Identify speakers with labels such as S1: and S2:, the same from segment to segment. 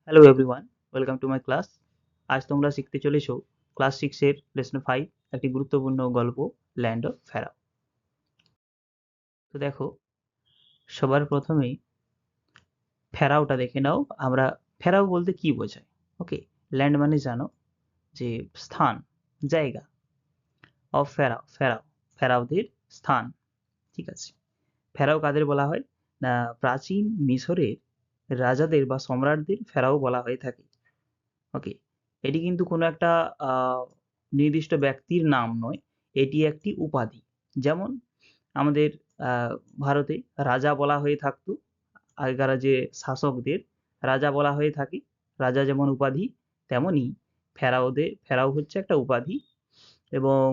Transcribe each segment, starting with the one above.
S1: Hello everyone, welcome to my class. আজ তোমরা শিখতে চলেছো ক্লাস 6 এর লেসন 5 একটি গুরুত্বপূর্ণ গল্প ল্যান্ড অফ ফেরাও। তো দেখো, সবার প্রথমেই ফেরাওটা দেখে নাও। আমরা ফেরাও বলতে কি বোঝায়? ওকে, ল্যান্ড মানে জানো যে স্থান, জায়গা। অফ ফেরাও, ফেরাও ফেরাওদের স্থান। ঠিক আছে, ফেরাও কাদের বলা হয় না? প্রাচীন মিশরের রাজাদের বা সম্রাটদের ফেরাও বলা হয়ে থাকে। ওকে, এটি কিন্তু কোনো একটা নির্দিষ্ট ব্যক্তির নাম নয়, এটি একটি উপাধি। যেমন আমাদের ভারতে রাজা বলা হয়ে থাকতো, আগেকার যে শাসকদের রাজা বলা হয়ে থাকে। রাজা যেমন উপাধি, তেমনি ফেরাও হচ্ছে একটা উপাধি। এবং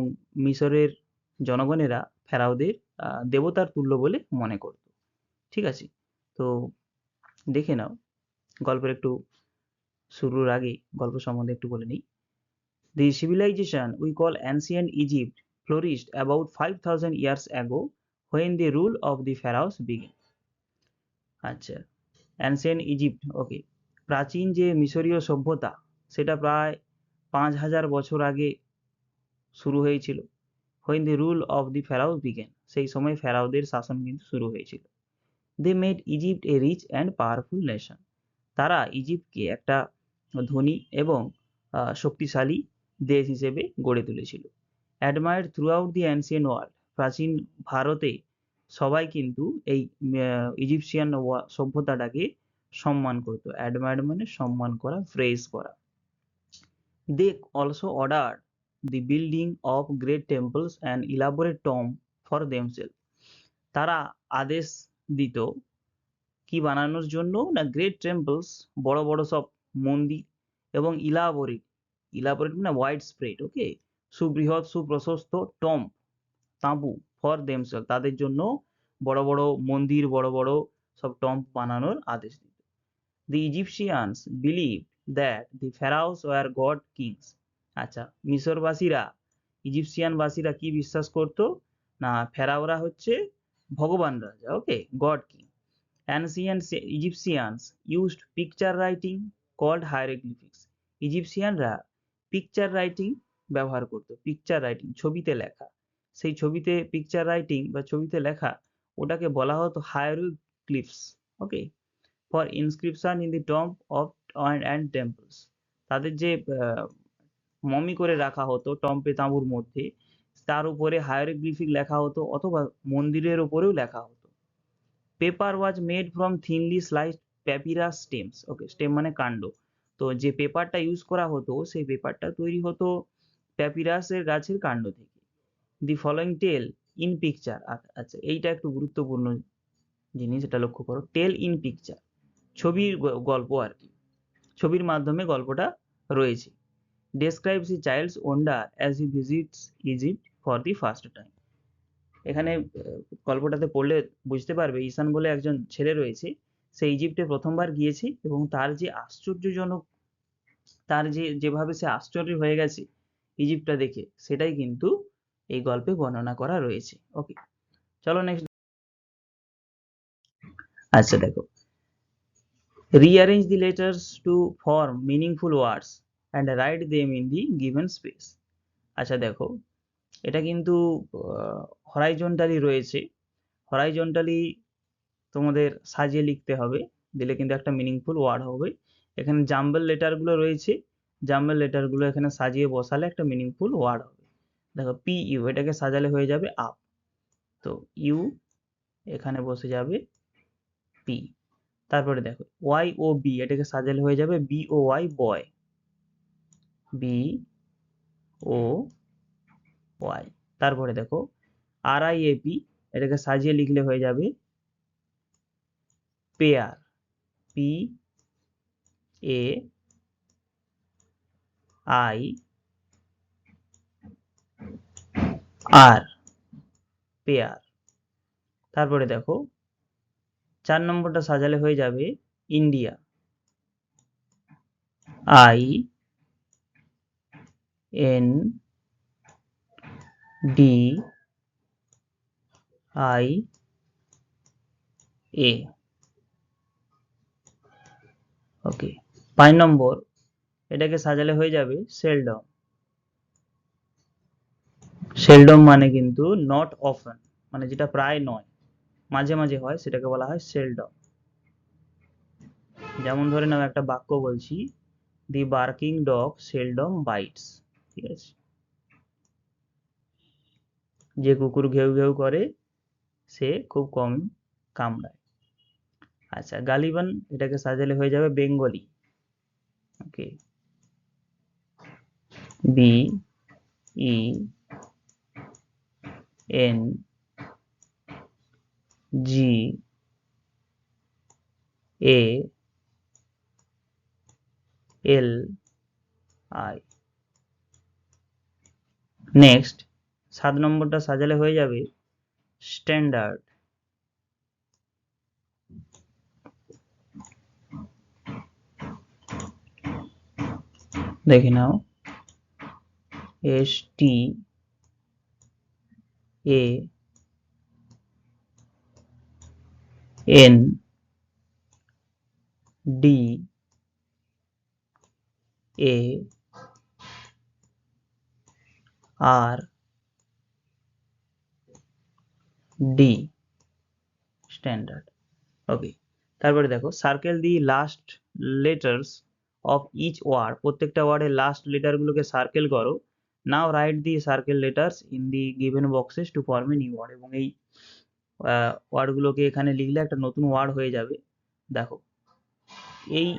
S1: মিশরের জনগণেরা ফেরাওদের দেবতার তুল্য বলে মনে করত। ঠিক আছে, তো দেখে নাও গল্পের একটু শুরুর আগে গল্প সম্বন্ধে একটু বলে নিই। The civilization we call ancient Egypt flourished about 5,000 years ago when the rule of the pharaohs began. আচ্ছা, অ্যানসিয়েন্ট ইজিপ্ট, ওকে, প্রাচীন যে মিশরীয় সভ্যতা সেটা প্রায় 5,000 বছর আগে শুরু হয়েছিল। when the rule of the pharaohs began, সেই সময় ফেরাওদের শাসন কিন্তু শুরু হয়েছিল। they made Egypt a rich and powerful nation. তারা ইজিপ্টকে একটা ধনী এবং শক্তিশালী দেশ হিসেবে গড়ে তুলেছিল। Admired through out the ancient world, প্রাচীন ভারতে সবাই কিন্তু এই ইজিপশিয়ান সভ্যতাটাকে সম্মান করত। অ্যাডমায়ার্ড মানে সম্মান করা, প্রেজ করা। They also order the building of great temples and elaborate tomb for themself. তারা আদেশ দিত কি বানানোর জন্য না? গ্রেট টেম্পলস, বড় বড় সব মন্দির, এবং ইলাবোরেট, ইলাবোরেট মানে ওয়াইড স্প্রেড, ওকে, সুবৃহৎ সুপ্রশস্ত টম্ব, তাঁবু, ফর দেমসেলফ, তাদের জন্য বড় বড় মন্দির, বড় বড় সব টম্ব বানানোর আদেশ দিত। The Egyptians believe that the pharaohs were god kings. আচ্ছা, মিশরবাসীরা, ইজিপশিয়ানবাসীরা কি বিশ্বাস করতো না? ফেরাওরা হচ্ছে ভগবান রাজা, okay, god king. Ancient Egyptians used picture writing called hieroglyphics. ইজিপশিয়ানরা পিকচার রাইটিং ব্যবহার করতো। পিকচার রাইটিং, ছবিতে লেখা। সেই ছবিতে পিকচার রাইটিং বা ছবিতে লেখা, ওটাকে বলা হতো hieroglyphs. Okay, for inscription in the tomb of and temples. তাদের যে মমি করে রাখা হতো টম্পে, তাঁবুর মধ্যে, তার উপরে হায়ারোগ্লিফিক লেখা হতো, অথবা মন্দিরের উপরেও লেখা হতো। Paper was made from thinly sliced papyrus stems. Okay, stem মানে কাণ্ড। তো যে পেপারটা ইউজ করা হতো, সেই পেপারটা তৈরি হতো প্যাপিরাসের গাছের কাণ্ড থেকে। The following tale in picture. আচ্ছা, এইটা একটু গুরুত্বপূর্ণ জিনিস, এটা লক্ষ্য করো। টেল ইন পিকচার, ছবির গল্প আর কি, ছবির মাধ্যমে গল্পটা রয়েছে। Describes the child's wonder as he visits Egypt for the first time. এখানে গল্পটাতে পড়লে বুঝতে পারবে, ঈশান বলে একজন ছেলে রয়েছে, সে ইজিপ্টে প্রথমবার গিয়েছে, এবং তার যে আশ্চর্যজনক, তার যেভাবে সে আশ্চর্য হয়ে গেছে ইজিপ্টটা দেখে, সেটাই কিন্তু এই গল্পে বর্ণনা করা রয়েছে। ওকে, চলো নেক্সট। আচ্ছা দেখো, rearrange the letters to form meaningful words and write them in the given space. আচ্ছা দেখো, এটা কিন্তু হরাইজন্টালি রয়েছে। হরাইজন্টালি তোমাদের সাজিয়ে লিখতে হবে, দিলে কিন্তু একটা মিনিংফুল ওয়ার্ড হবে। এখানে জাম্বল লেটারগুলো রয়েছে, জাম্বল লেটারগুলো এখানে সাজিয়ে বসালে একটা মিনিংফুল ওয়ার্ড হবে। দেখো, পি ইউ, এটাকে সাজালে হয়ে যাবে আপ, তো ইউ এখানে বসে যাবে পি। তারপরে দেখো ওয়াই ও বি, এটাকে সাজালে হয়ে যাবে বি ও ওয়াই, বয়, বি ও ওয়াই। তারপরে দেখো আর আই এ পি, এটাকে সাজিয়ে লিখলে হয়ে যাবে pair, P A I R, pair. তারপরে দেখো 4 নম্বরটা সাজালে হয়ে যাবে India, I N D I A. Okay, 5 number, এটাকে সাজালে হয়ে যাবে সেলডম। সেলডম মানে কিন্তু নট অফেন, মানে যেটা প্রায় নয়, মাঝে মাঝে হয়, সেটাকে বলা হয় সেলডম। যেমন ধরে নাও একটা বাক্য বলছি, দি বার্কিং ডগ সেলডম বাইটস, ঠিক আছে, যে কুকুর ঘেউ ঘেউ করে সে খুব কম কামড়ায়। আচ্ছা, গালিবান, এটাকে সাজালে হয়ে যাবে Bengali. Okay, B E N G A L I. Next 7 নম্বরটা সাজালে হয়ে যাবে স্ট্যান্ডার্ড। দেখে নাও, S T A N D A R D, standard. Okay, তারপরে দেখো, circle the last letters of each word, প্রত্যেকটা ওয়ার্ডের লাস্ট লেটারগুলোকে সার্কেল করো। Now write the circle letters in the given boxes to form a new word, এবং এই ওয়ার্ডগুলোকে এখানে লিখলে একটা নতুন ওয়ার্ড হয়ে যাবে। দেখো, এই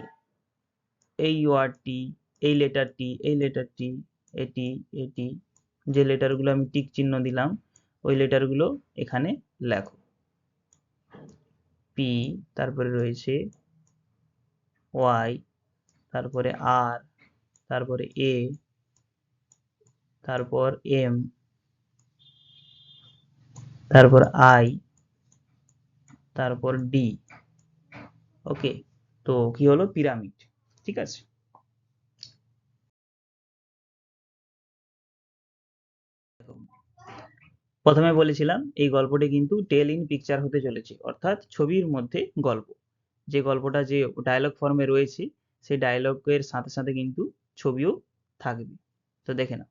S1: এই ওয়ার্ডটি, এই লেটারটি, এই লেটারটি, এটি, এটি, যে লেটারগুলো আমি টিক চিহ্ন দিলাম, ওই লেটারগুলো এখানে লেখো। পি, তারপরে রয়েছে ওয়াই, তারপরে আর, তারপরে এ, তারপর এম, তারপর আই, তারপর ডি। ওকে, তো কি হলো, পিরামিড। ঠিক আছে, প্রথমে বলেছিলাম এই গল্পটি কিন্তু টেল ইন পিকচার হতে চলেছে, অর্থাৎ ছবির মধ্যে গল্প। যে গল্পটা যে ডায়লগ ফর্মে রয়েছে, সেই ডায়লগের সাথে সাথে কিন্তু ছবিও থাকবে। তো দেখে না,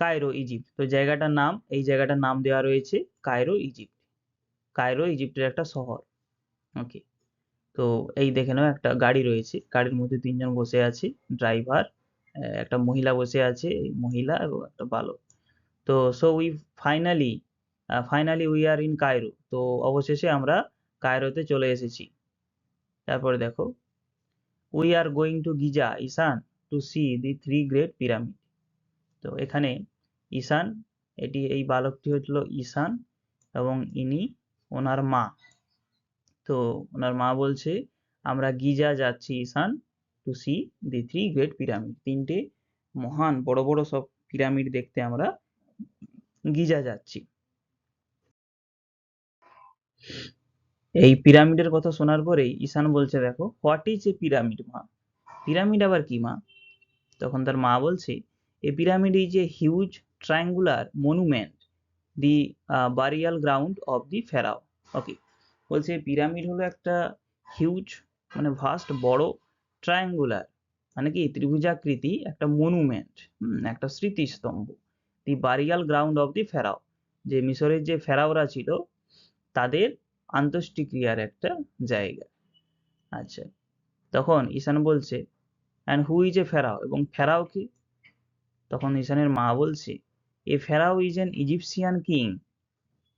S1: কায়রো ইজিপ্ট, তো জায়গাটার নাম, এই জায়গাটার নাম দেওয়া রয়েছে কায়রো ইজিপ্ট। কায়রো ইজিপ্টের একটা শহর। ওকে, তো এই দেখে নাও, একটা গাড়ি রয়েছে, গাড়ির মধ্যে 3 জন বসে আছে, ড্রাইভার, একটা মহিলা বসে আছে, এই মহিলা এবং একটা বালক। তো so we finally finally we are in Cairo, তো অবশেষে আমরা কায়রোতে চলে এসেছি। তারপরে দেখো, we are going to Giza Ishaan to see the 3 great pyramid. তো এখানে ঈশান, এটি, এই বালকটি হচ্ছিল ঈশান, এবং ইনি ওনার মা। তো ওনার মা বলছে, আমরা গিজা যাচ্ছি ঈশান, two see the 3 great pyramid, 3টে মহান বড় বড় সব পিরামিড দেখতে আমরা গিজা যাচ্ছি। এই পিরামিডের কথা শোনার পরেই ঈশান বলছে, দেখো, হোয়াট ইজ এ পিরামিড মা, পিরামিড আবার কি মা? তখন তার মা বলছে, a pyramid is a huge triangular monument, the burial ground of the pharaoh. Okay, বলছে পিরামিড হলো একটা হিউজ, মানে ভাস্ট, বড়, ট্রায়াঙ্গুলার মানে কি ত্রিভুজাকৃতি, একটা মনুমেন্ট, একটা স্মৃতিস্তম্ভ, দি বারিয়াল গ্রাউন্ড অফ দি ফেরাও, যে মিশরের যে ফেরাওরা ছিল তাদের আন্তষ্টিক্রিয়ার একটা জায়গা। আচ্ছা, তখন ঈশান বলছে, অ্যান্ড হু ইজ এ ফেরাও, এবং ফেরাও কি? তখন ঈশানের মা বলছে, এ ফেরাও ইজ অ্যান ইজিপসিয়ান কিং,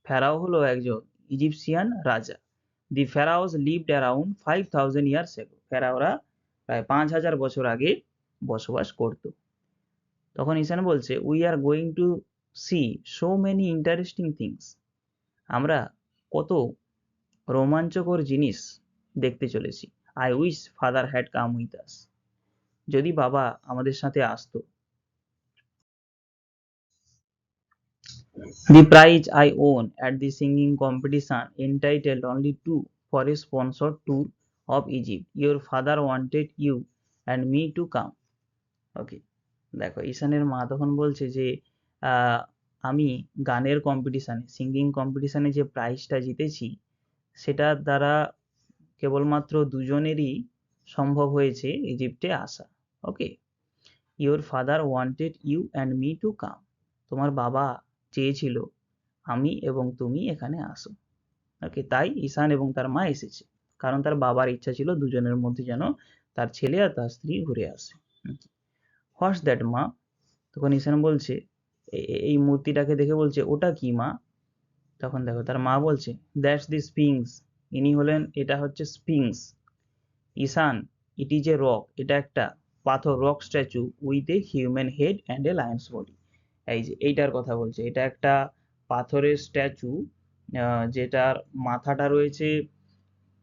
S1: ফেরাও হলো একজন ইজিপসিয়ান রাজা। দি ফেরাওস লিভড অ্যারাউন্ড 5000 ইয়ার্স এগো, ফেরাওরা প্রায় 5000 বছর আগে বসবাস করত। তখন ঈশান বলছে, we are going to see so many interesting things, আমরা কত রোমাঞ্চকর জিনিস দেখতে চলেছি। I wish father had come with us, যদি বাবা আমাদের সাথে আসতো। The prize I won at the singing competition entitled only to for a sponsored tour of Egypt. Your father wanted you and me to come. ওকে, দেখো, ঈশানের মা তখন বলছে যে আমি গানের কম্পিটিশানে, সিঙ্গিং কম্পিটিশানে যে প্রাইজটা জিতেছি, সেটার দ্বারা কেবলমাত্র দুজনেরই সম্ভব হয়েছে ইজিপ্টে আসা। Okay, your father wanted you and me to come, তোমার বাবা চেয়েছিল আমি এবং তুমি এখানে আসো। ওকে, তাই ঈশান এবং তার মা এসেছে, কারণ তার বাবার ইচ্ছা ছিল দুজনের মধ্যে যেন তার ছেলে আর তার স্ত্রী ঘুরে আসে। হোয়াটস দ্যাট মা? তখন ঈশান বলছে, এই মূর্তিটাকে দেখে বলছে, ওটা কি মা? তখন দেখো তার মা বলছে, দ্যাটস দি স্পিংস, ইনি হলেন, এটা হচ্ছে স্পিংস। ঈশান, ইট ইজ এ রক, এটা একটা পাথর, rock statue with a human head and a Lions body. এই যে এইটার কথা বলছে, এটা একটা পাথরের স্ট্যাচু, যেটার মাথাটা রয়েছে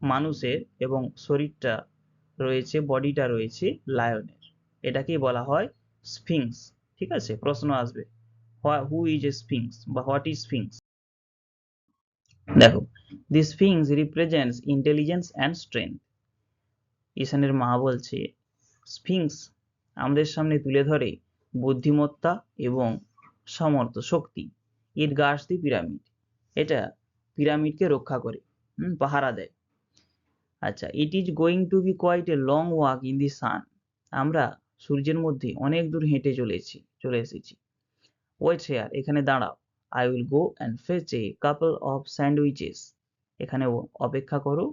S1: মানুষের এবং শরীরটা রয়েছে, বডিটা রয়েছে লায়নের। এটাকেই বলা হয় স্ফিংস। ঠিক আছে, প্রশ্ন আসবে, হু ইজ এ স্ফিংস বা হোয়াট ইজ স্ফিংস। দেখো, the sphinx represents intelligence and strength. ঈশানের মা বলছে, স্ফিংস আমাদের সামনে তুলে ধরে বুদ্ধিমত্তা এবং সামর্থ্য, শক্তি। ইট গার্ডস দি পিরামিড, এটা পিরামিডকে রক্ষা করে, পাহারা দেয়। আচ্ছা, it is going to be quite a long walk in the sun, আমরা সূর্যের মধ্যে অনেক দূর হেঁটে চলে এসেছি। ওয়েট হেয়ার, এখানে দাঁড়াও। I will go and fetch A couple of sandwiches, এখানে অপেক্ষা করো,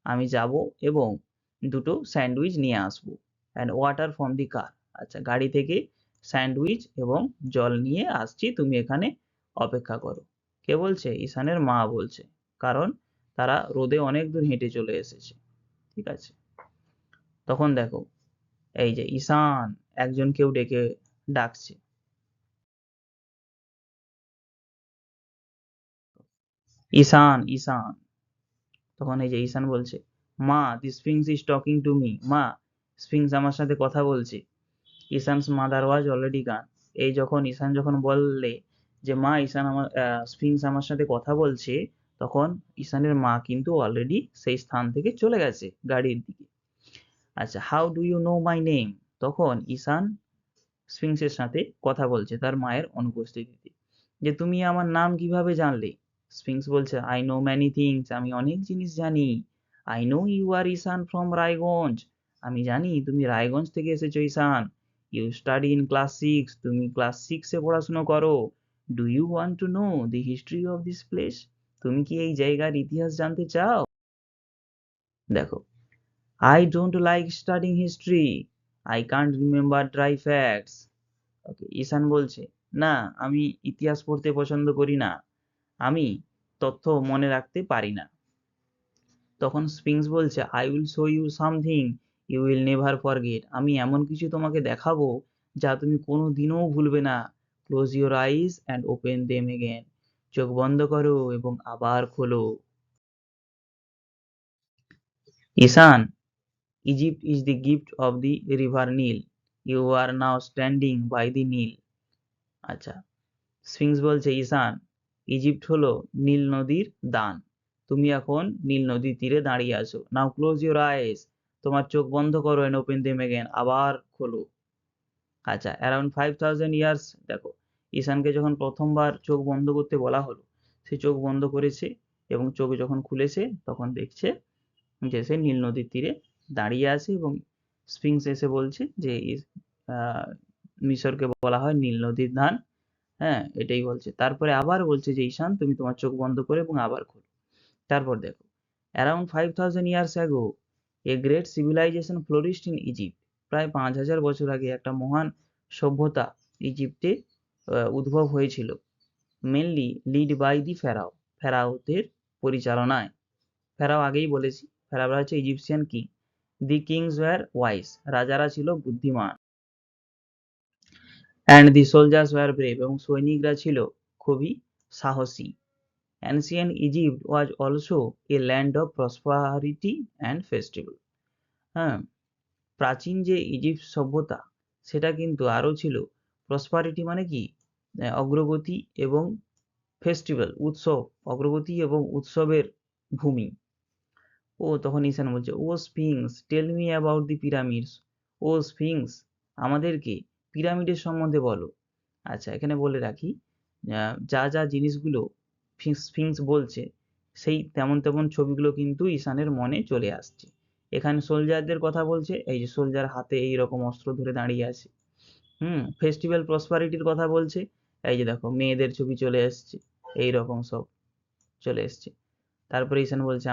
S1: আমি যাব এবং দুটো স্যান্ডউইচ নিয়ে আসবো। অ্যান্ড ওয়াটার ফ্রম দি কার, আচ্ছা গাড়ি থেকে স্যান্ডউইচ এবং জল নিয়ে আসছি, তুমি এখানে অপেক্ষা করো। কে বলছে? ঈশানের মা বলছে, কারণ তারা রোদে অনেক দূর হেঁটে চলে এসেছে। ঠিক আছে, তখন দেখো এই যে ঈশান একজন কেউ ডেকে ডাকছে, ঈশান ঈশান। তখন এই যে ঈশান বলছে, মা the sphinx is talking to me, মা স্ফিংস আমার সাথে কথা বলছে। ঈশানস মাদার ওয়াজ অলরেডি গান, এই যখন ঈশান যখন বললে যে মা ঈশান আমার স্ফিংস আমার সাথে কথা বলছে, তখন ঈশানের মা কিন্তু অলরেডি সেই স্থান থেকে চলে গেছে গাড়ির দিকে। আচ্ছা, how do you know my name, তখন ঈশান স্ফিংসের সাথে কথা বলছে তার মায়ের অনুপস্থিতিতে, যে তুমি আমার নাম কিভাবে জানলে? স্ফিংস বলছে, আই নো ম্যানি থিংস, আমি অনেক জিনিস জানি। I know you are Ishan from Raiganj, আমি জানি তুমি রায়গঞ্জ থেকে এসেছো Ishan. You study in class six, তুমি ক্লাস সিক্সে পড়াশোনা করো। Do you want to know the history of this place, তুমি কি এই জায়গার ইতিহাস জানতে চাও? দেখো, I don't like studying history, I can't remember dry facts. Okay, Ishan বলছে, না আমি ইতিহাস পড়তে পছন্দ করি না, আমি তথ্য মনে রাখতে পারি না। তখন স্পিংস বলছে, I will show you something you will never forget, আমি এমন কিছু তোমাকে দেখাবো যা তুমি কোনো দিনও ভুলবে না। Close your eyes and open them again, চোখ বন্ধ করো এবং আবার খোলো। Ishan, Egypt is the gift of the river Nile, you are now standing by the Nile. আচ্ছা, স্ফিংস বলছে, ঈশান, ইজিপ্ট হলো নীল নদীর দান, তুমি এখন নীল নদীর তীরে দাঁড়িয়ে আছো। নাও ক্লোজ ইউর আইস, তোমার চোখ বন্ধ করো, এন্ড ওপেন দেম এগেন, আবার খোলো। আচ্ছা, অ্যারাউন্ড 5000 ইয়ার্স, দেখো ঈশানকে যখন প্রথমবার চোখ বন্ধ করতে বলা হলো, সে চোখ বন্ধ করেছে এবং চোখ যখন খুলেছে তখন দেখছে যে সে নীল নদীর তীরে দাঁড়িয়ে আছে এবং স্ফিংস এসে বলছে যে মিশরকে বলা হয় নীল নদীর ধান। হ্যাঁ, এটাই বলছে। তারপরে আবার বলছে যে ঈশান তুমি তোমার চোখ বন্ধ করো এবং আবার খোলো। তারপর দেখো, around 5000 years ago a great civilisation flourished in Egypt, প্রায় 5000 বছর আগে একটা মহান সভ্যতা ইজিপ্টে উদ্ভব হয়েছিল। Mainly led by the pharaoh, ফেরাওদের পরিচালনায়। ফেরাও আগেই বলেছি, ফেরাওরা হচ্ছে Egyptian king. The kings were wise, রাজারা ছিল বুদ্ধিমান। And the soldiers were brave, এবং সৈনিকরা ছিল খুবই সাহসী। Ancient Egypt was also a land of prosperity and festival. হ্যাঁ, প্রাচীন যে ইজিপ্ট সভ্যতা সেটা কিন্তু আরও ছিল প্রসপারিটি, মানে কি অগ্রগতি, এবং ফেস্টিভ্যাল উৎসব, অগ্রগতি এবং উৎসবের ভূমি। ও তখন ঈশান বলছে, oh sphinx tell me about the pyramids, ও স্ফিংস আমাদেরকে পিরামিডের সম্বন্ধে বলো। আচ্ছা, এখানে বলে রাখি, যা যা জিনিসগুলো স্ফিংস বলছে সেই তেমন তেমন ছবিগুলো কিন্তু ঈশানের মনে চলে আসছে। এখানে সোলজারদের কথা বলছে, এই যে সোলজার হাতে এইরকম অস্ত্র ধরে দাঁড়িয়ে আছে। ফেস্টিভ্যাল প্রসপারিটির কথা বলছে, এই যে দেখো মেয়েদের ছবি চলে এসছে, এইরকম সব চলে এসছে। তারপরে ঈশান বলছে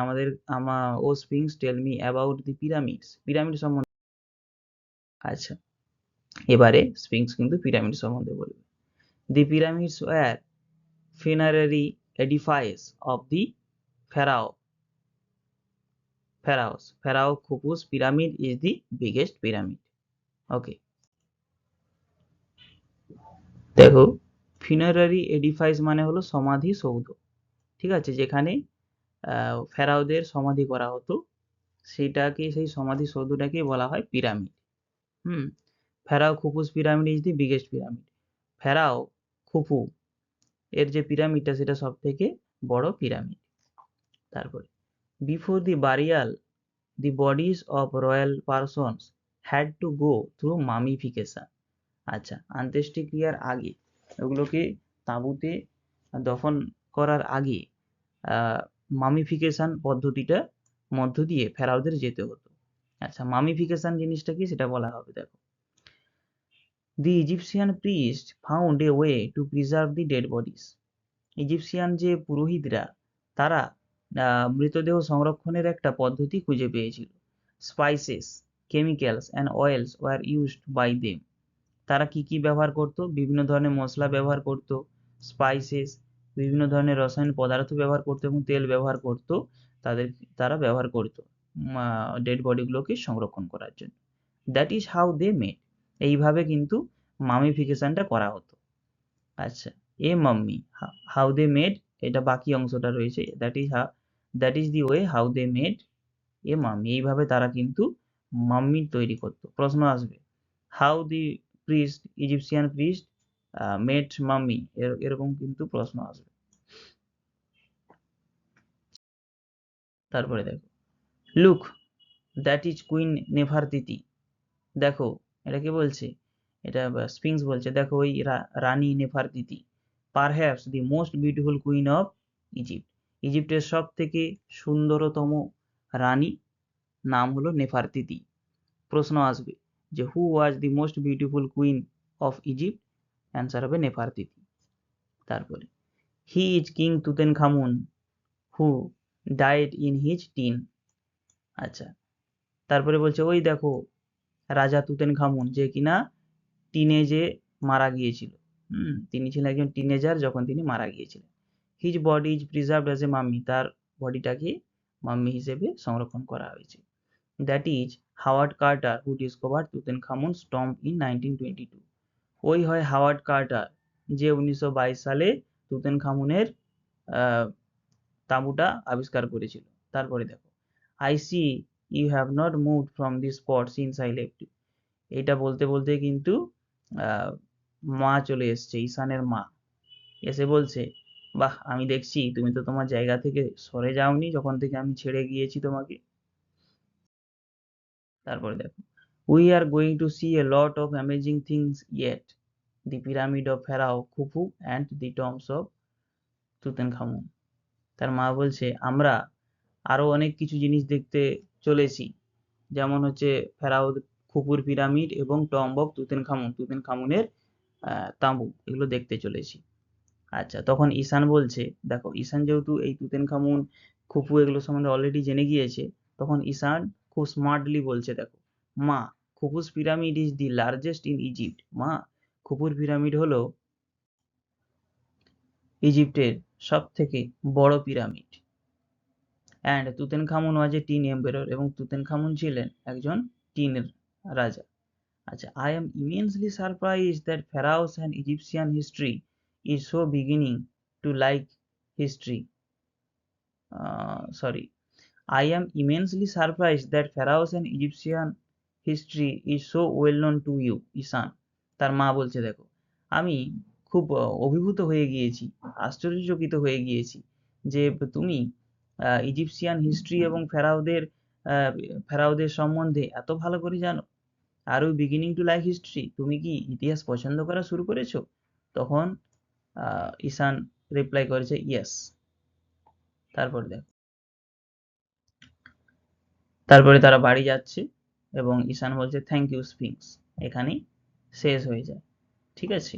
S1: oh sphinx tell me about the pyramids, pyramid সম্বন্ধে। আচ্ছা, এবারে স্প্রিংস কিন্তু পিরামিড সম্বন্ধে বলবে। The pyramids were funerary edifice of the pharaoh. Pharaoh Khufu's pyramid is the biggest pyramid. Okay. দেখো funerary edifice মানে হলো সমাধি সৌধ, ঠিক আছে, যেখানে ফেরাওদের সমাধি করা হতো, সেটাকে, সেই সমাধি সৌধটাকে বলা হয় pyramid. Pharaoh Khufu's pyramid is the biggest pyramid. Pharaoh Khufu এর যে পিরামিডটা সেটা সব থেকে বড় পিরামিড। তারপরে before the burial the bodies of royal persons had to go through mummification. আচ্ছা, অন্ত্যেষ্টিক্রিয়ার আগে, ওগুলোকে তাঁবুতে দফন করার আগে মামিফিকেশন পদ্ধতিটা মধ্য দিয়ে ফেরাওদের যেতে হতো। আচ্ছা, মামিফিকেশন জিনিসটা কি সেটা বলা হবে। দেখো, the Egyptian priest found a way to preserve the dead bodies. Egyptian যে পুরোহিতরা, তারা মৃতদেহ সংরক্ষণের একটা পদ্ধতি খুঁজে পেয়েছিল। Spices, chemicals and oils were used by them. তারা কি কি ব্যবহার করতো? বিভিন্ন ধরনের মশলা ব্যবহার করতো, স্পাইসেস, বিভিন্ন ধরনের রসায়ন পদার্থ ব্যবহার করতো এবং তেল ব্যবহার করতো, তারা ব্যবহার করতো ডেড বডিগুলোকে সংরক্ষণ করার জন্য। That is how they made, এইভাবে কিন্তু মামিফিকেশনটা করা হতো। আচ্ছা, a mummy, how they made, এটা বাকি অংশটা রয়েছে, that is the way how they made a mummy, এইভাবে তারা কিন্তু মাম্মি তৈরি করতো। প্রশ্ন আসবে, how the priest, Egyptian priest made mummy, এরকম কিন্তু প্রশ্ন আসবে। তারপরে দেখো, look that is queen Nefertiti. দেখো, এটা কি বলছে? এটা স্পিংস বলছে, দেখো ওই রানী নেফারতিতি, perhaps the most beautiful queen of Egypt. ইজিপ্টের সব থেকে সুন্দরতম রানী নাম হলো নেফারতিতি। প্রশ্ন আসবে যে who was the most beautiful queen of Egypt, answer হবে নেফারতিতি। তারপরে he is king Tutankhamun who died in his teen. আচ্ছা, তারপরে বলছে ওই দেখো রাজা তুতেনখামুন, যে কিনা টিনেজে মারা গিয়েছিল। তিনি ছিলেন একজন টিনেজার যখন তিনি মারা গিয়েছিলেন। His body is preserved as a mummy, তার বডিটাকে মাম্মি হিসেবে সংরক্ষণ করা হয়েছে। That is Howard Carter who discovered Tutankhamun's tomb in 1922। ওই হয় হাওয়ার্ড কার্টার, যে 1922 সালে তুতেনখামুনের তাঁবুটা আবিষ্কার করেছিল। তারপরে দেখো, I see you have not moved from this spot since I left you. এটা বলতে বলতে কিন্তু মা চলে এসছে, ঈশানের মা এসে বলছে, বাহ, আমি দেখছি তুমি তো তোমার জায়গা থেকে সরে যাওনি যখন থেকে আমি ছেড়ে গিয়েছি তোমাকে। তারপরে দেখো, we are going to see a lot of amazing things yet, the pyramid of pharaoh Khufu and the tombs of Tutankhamun. তার মা বলছে, আমরা আরো অনেক কিছু জিনিস দেখতে চলেছি, যেমন হচ্ছে ফেরাও খুফুর পিরামিড এবং টম্ব অফ তুতেনখামুন, তুতেনখামুনের তাঁবু, এগুলো দেখতে চলেছি। আচ্ছা, তখন ঈশান বলছে, দেখো ঈশান যেহেতু এই তুতেনখামুন, খুফু এগুলো সম্বন্ধে অলরেডি জেনে গিয়েছে, তখন ঈশান খুব স্মার্টলি বলছে, দেখো মা, Khufu's pyramid is the largest in Egypt. মা, খুফুর পিরামিড হলো ইজিপ্টের সব থেকে বড় pyramid. And Tutankhamun was a teen emperor, এবং তুতেনখামুন ছিলেন একজন টিনের রাজা। আচ্ছা, I am immensely surprised that pharaohs and Egyptian history is so beginning to like history. Sorry, I am immensely surprised that pharaohs and Egyptian history is so well known to you, ঈশান। তার মা বলছে, দেখো আমি খুব অভিভূত হয়ে গিয়েছি, আশ্চর্যচকিত হয়ে গিয়েছি যে তুমি ইজিপশিয়ান হিস্ট্রি এবং ফেরাওদের সম্বন্ধে এত ভালো করে জানো। Are you beginning to like history, তুমি কি ইতিহাস পছন্দ করা শুরু করেছো? তখন ঈশান রিপ্লাই করেছে ইয়েস। তারপর দেখো, তারপরে তারা বাড়ি যাচ্ছে এবং ঈশান বলছে থ্যাংক ইউ স্ফিংস, এখানেই শেষ হয়ে যায়। ঠিক আছে।